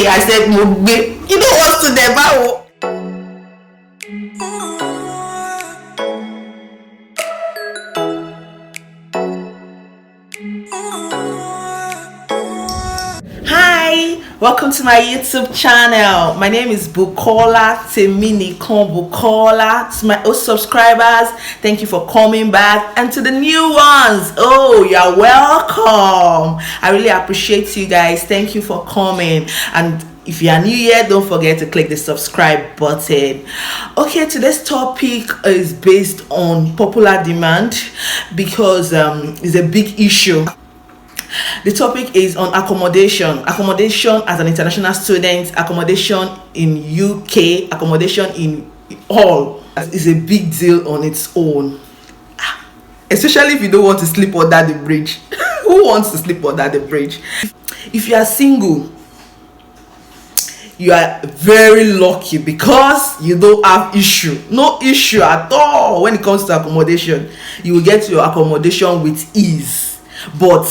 Hey, I said, Mugbe, you know what's to them, how? Hi, welcome to my YouTube channel. My name is Bukola, teminikanbukola. To my old subscribers, thank you for coming back, and to the new ones, oh, you're welcome. I really appreciate you guys. Thank you for coming, and if you are new here, don't forget to click the subscribe button. Okay, today's topic is based on popular demand because it's a big issue. The topic is on accommodation as an international student, accommodation in UK, accommodation in all is a big deal on its own, especially if you don't want to sleep under the bridge. Who wants to sleep under the bridge? If you are single, you are very lucky because you don't have no issue at all when it comes to accommodation. You will get your accommodation with ease, but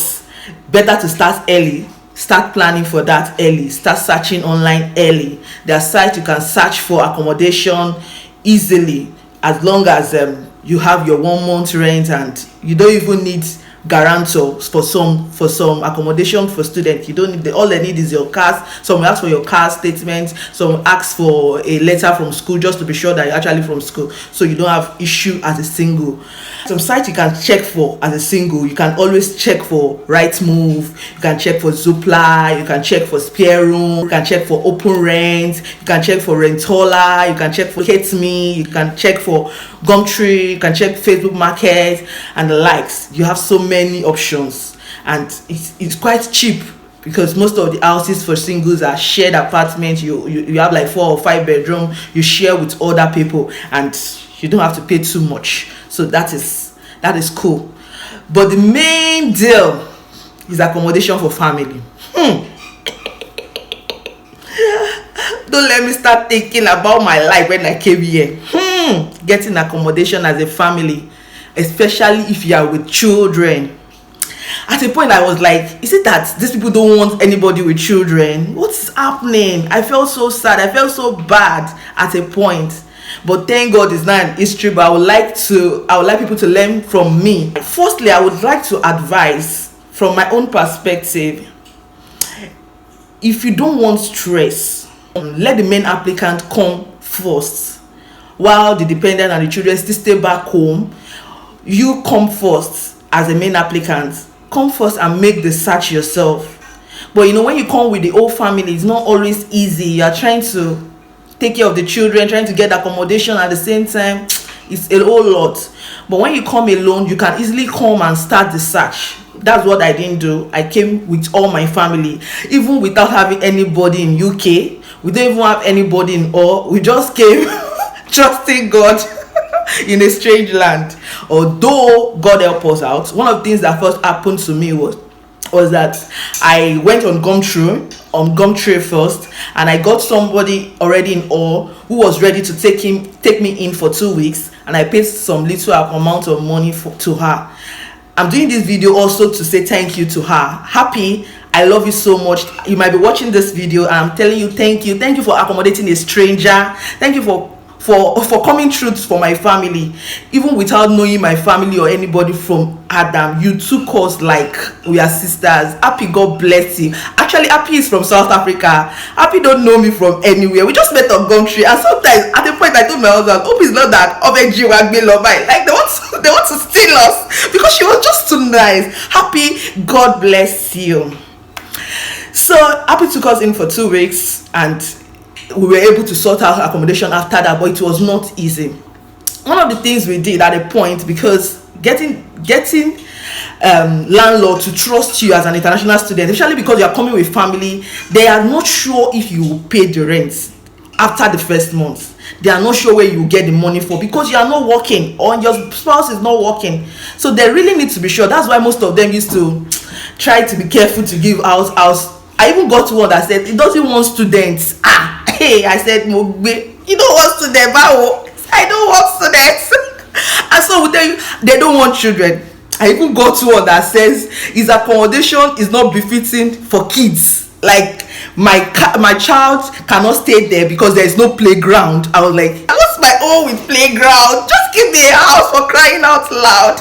better to start early. Start planning for that early. Start searching online early. There are sites you can search for accommodation easily, as long as you have your 1 month rent, and you don't even need guarantors for some accommodation for students. You don't need all they need is your cars. Some will ask for your car statement, some will ask for a letter from school just to be sure that you're actually from school, so you don't have issue as a single. Some sites you can check for as a single. You can always check for Rightmove, you can check for Zoopla, you can check for Spare Room, you can check for Open Rent, you can check for Rentola, you can check for Hate Me, you can check for Gumtree, you can check Facebook Market and the likes. You have so many options, and it's quite cheap because most of the houses for singles are shared apartments. You have like 4 or 5 bedroom you share with other people, and you don't have to pay too much. So that is cool. But the main deal is accommodation for family. Don't let me start thinking about my life when I came here. Getting accommodation as a family, especially if you are with children. At a point I was like, is it that these people don't want anybody with children? What's happening? I felt so sad, I felt so bad at a point. But thank God it's not an history. But I would like people to learn from me. Firstly, I would like to advise from my own perspective. If you don't want stress, let the main applicant come first, while the dependent and the children still stay back home. You come first as a main applicant. Come first and make the search yourself. But you know, when you come with the whole family, it's not always easy. You are trying to take care of the children, trying to get accommodation at the same time. It's a whole lot. But when you come alone, you can easily come and start the search. That's what I didn't do. I came with all my family, even without having anybody in UK. We don't even have anybody in all. We just came trusting God in a strange land. Although God helped us out, one of the things that first happened to me was that I went on Gumtree first, and I got somebody already in all who was ready to take me in for 2 weeks, and I paid some little amount of money to her. I'm doing this video also to say thank you to her. Happy, I love you so much. You might be watching this video and I'm telling you thank you for accommodating a stranger. Thank you for coming through for my family, even without knowing my family or anybody from Adam. You took us like we are sisters. Happy, God bless you. Actually, Happy is from South Africa. Happy don't know me from anywhere. We just met on Gumtree, and sometimes at the point I told my husband, hope it's not that like they want to steal us, because she was just too nice. Happy, God bless you. So Happy took us in for 2 weeks, and we were able to sort out accommodation after that, but it was not easy. One of the things we did at a point, because getting landlord to trust you as an international student, especially because you are coming with family, they are not sure if you will pay the rent after the first month. They are not sure where you get the money for, because you are not working or your spouse is not working. So they really need to be sure. That's why most of them used to try to be careful to give house. I even got one that said it doesn't want students. Hey, I said, Mogbe, you don't want students. I don't want students. And so we tell you, they don't want children. I even got one that says his accommodation is not befitting for kids. Like my child cannot stay there because there is no playground. I was like, I lost my own with playground. Just give me a house, for crying out loud.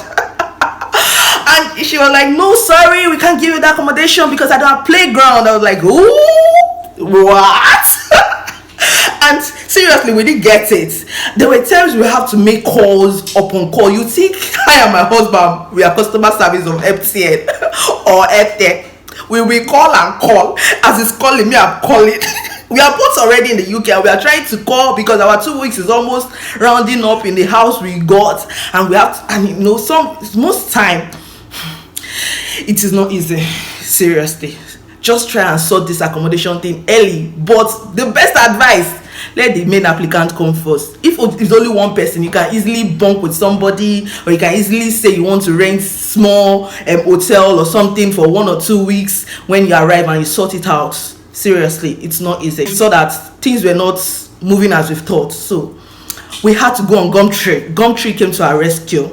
And she was like, no, sorry, we can't give you that accommodation because I don't have playground. I was like, ooh, what? And seriously, we didn't get it. There were times we have to make calls upon call. You think I and my husband, we are customer service of MTN or Airtel. We will call and call. As he's calling me, I'm calling. We are both already in the UK and we are trying to call because our 2 weeks is almost rounding up in the house we got, and we have to, and you know, most time it is not easy. Seriously, just try and sort this accommodation thing early. But the best advice, let the main applicant come first. If it's only one person, you can easily bunk with somebody, or you can easily say you want to rent small hotel or something for 1 or 2 weeks when you arrive and you sort it out. Seriously, it's not easy. So that things were not moving as we thought, so we had to go on Gumtree. Gumtree came to our rescue.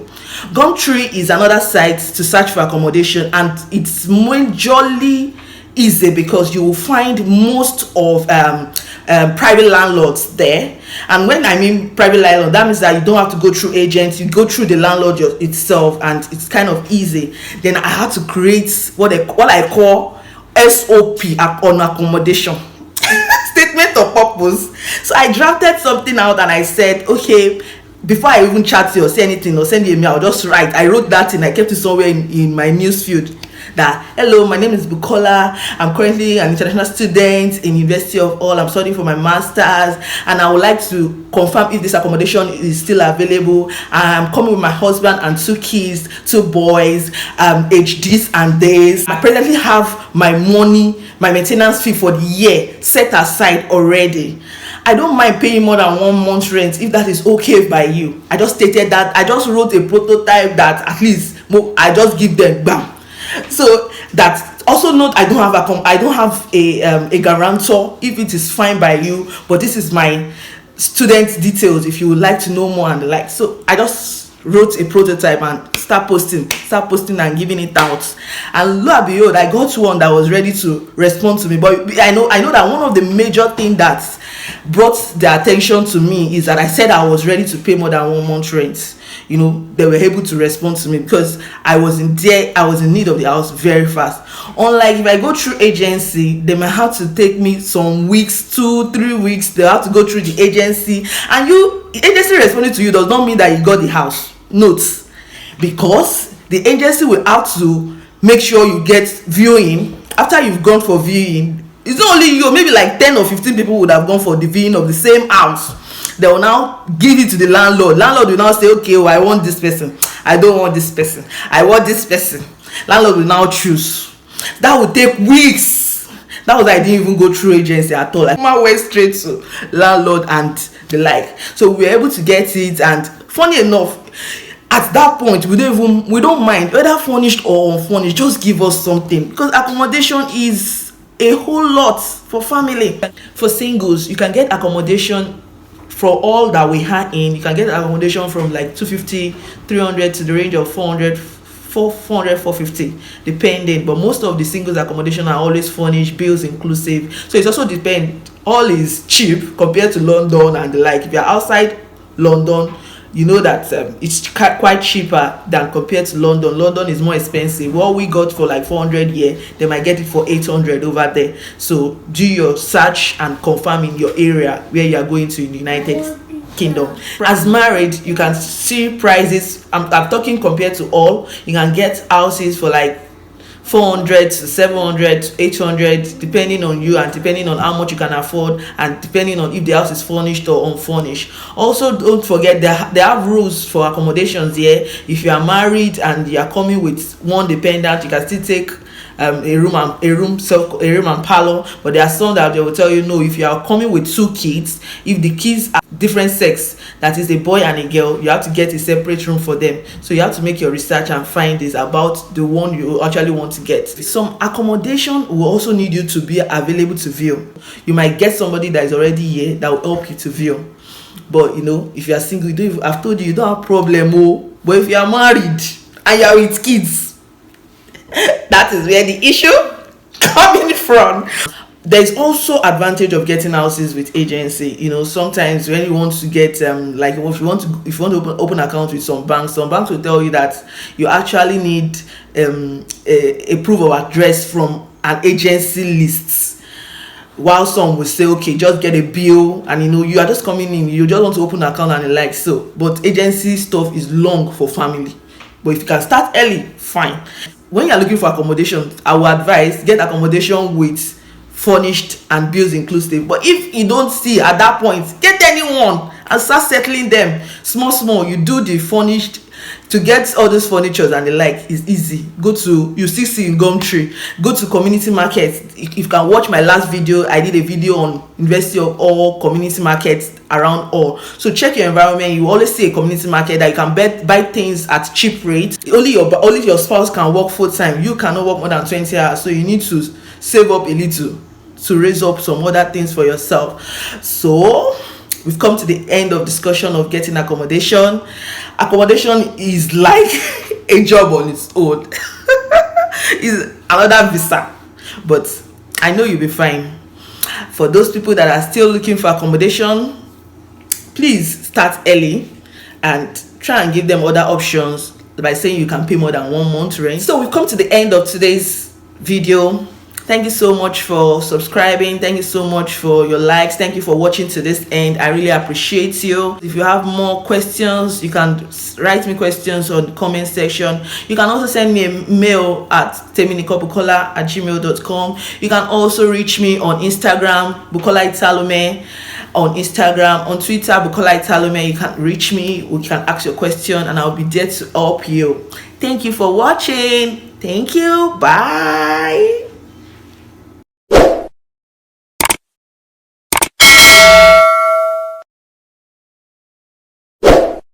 Gumtree is another site to search for accommodation, and it's majorly easy because you will find most of private landlords there. And when I mean private landlord, that means that you don't have to go through agents, you go through the landlord itself, and it's kind of easy. Then I had to create what I call SOP on accommodation. Statement of purpose. So I drafted something out and I said, okay, before I even chat you or say anything or send you a mail, I'll just write. I wrote that and I kept it somewhere in my newsfeed. That, hello, my name is Bukola. I'm currently an international student in University of All. I'm studying for my master's, and I would like to confirm if this accommodation is still available. I'm coming with my husband and 2 kids, 2 boys, age this and this. I presently have my money, my maintenance fee for the year set aside already. I don't mind paying more than 1 month's rent if that is okay by you. I just stated that. I just wrote a prototype that at least I just give them bam. So that also note, I don't have a guarantor if it is fine by you, but this is my student details if you would like to know more and the like. So I just wrote a prototype and start posting and giving it out, and lo and behold, I got one that was ready to respond to me. But I know that one of the major things that brought the attention to me is that I said I was ready to pay more than 1 month's rent. You know, they were able to respond to me because I was in need of the house very fast. Unlike if I go through agency, they might have to take me some weeks, 2-3 weeks. They have to go through the agency, and agency responding to you does not mean that you got the house. Note, because the agency will have to make sure you get viewing. After you've gone for viewing, it's not only you, maybe like 10 or 15 people would have gone for the viewing of the same house. They will now give it to the landlord. Landlord will now say, okay, well, I want this person. I don't want this person. I want this person. Landlord will now choose. That will take weeks. That was I didn't even go through agency at all. I went straight to landlord and the like. So we were able to get it, and funny enough, at that point we don't mind whether furnished or unfurnished. Just give us something, because accommodation is a whole lot for family. For singles, you can get accommodation for all that we had in. You can get accommodation from like 250, 300 to the range of 400, 450 depending. But most of the singles accommodation are always furnished, bills inclusive. So it's also depend. All is cheap compared to London and the like. If you're outside London, you know that it's quite cheaper than compared to London. London is more expensive. What we got for like 400 here, they might get it for 800 over there. So do your search and confirm in your area where you are going to in the United Kingdom. As married, you can see prices. I'm talking compared to all. You can get houses for like 400 to 700 to 800 depending on you and depending on how much you can afford and depending on if the house is furnished or unfurnished. Also, don't forget they have rules for accommodations here. If you are married and you are coming with one dependent, you can still take a room and parlor. But there are some that they will tell you no, if you are coming with 2 kids, if the kids are different sex, that is a boy and a girl, you have to get a separate room for them. So you have to make your research and find this about the one you actually want to get. Some accommodation will also need you to be available to view. You might get somebody that is already here that will help you to view. But you know, if you are single, I've told you don't have problem. But if you are married and you are with kids, that is where the issue coming from. There's also advantage of getting houses with agency. Sometimes when you want to get like if you want to open account with some banks will tell you that you actually need a proof of address from an agency list, while some will say, okay, just get a bill, and you are just coming in, you just want to open an account and the like. So but agency stuff is long for family, but if you can start early, fine. When you're looking for accommodation, I would advise get accommodation with furnished and bills inclusive. But if you don't see at that point, get anyone and start settling them small. You do the furnished. To get all those furnitures and the like is easy. You still see in Gumtree, go to community markets. If you can watch my last video, I did a video on University of All community markets around all. So check your environment. You always see a community market that you can buy things at cheap rates. Only your spouse can work full time. You cannot work more than 20 hours, so you need to save up a little to raise up some other things for yourself. So we've come to the end of discussion of getting accommodation. Accommodation is like a job on its own. It's another visa, but I know you'll be fine. For those people that are still looking for accommodation, please start early and try and give them other options by saying you can pay more than 1 month rent. So we've come to the end of today's video. Thank you so much for subscribing. Thank you so much for your likes. Thank you for watching to this end. I really appreciate you. If you have more questions, you can write me questions on the comment section. You can also send me a mail at teminikanbukola@gmail.com. You can also reach me on Instagram, Bukola Italome, on Instagram, on Twitter, Bukola Italome. You can reach me, you can ask your question, and I'll be there to help you. Thank you for watching. Thank you. Bye.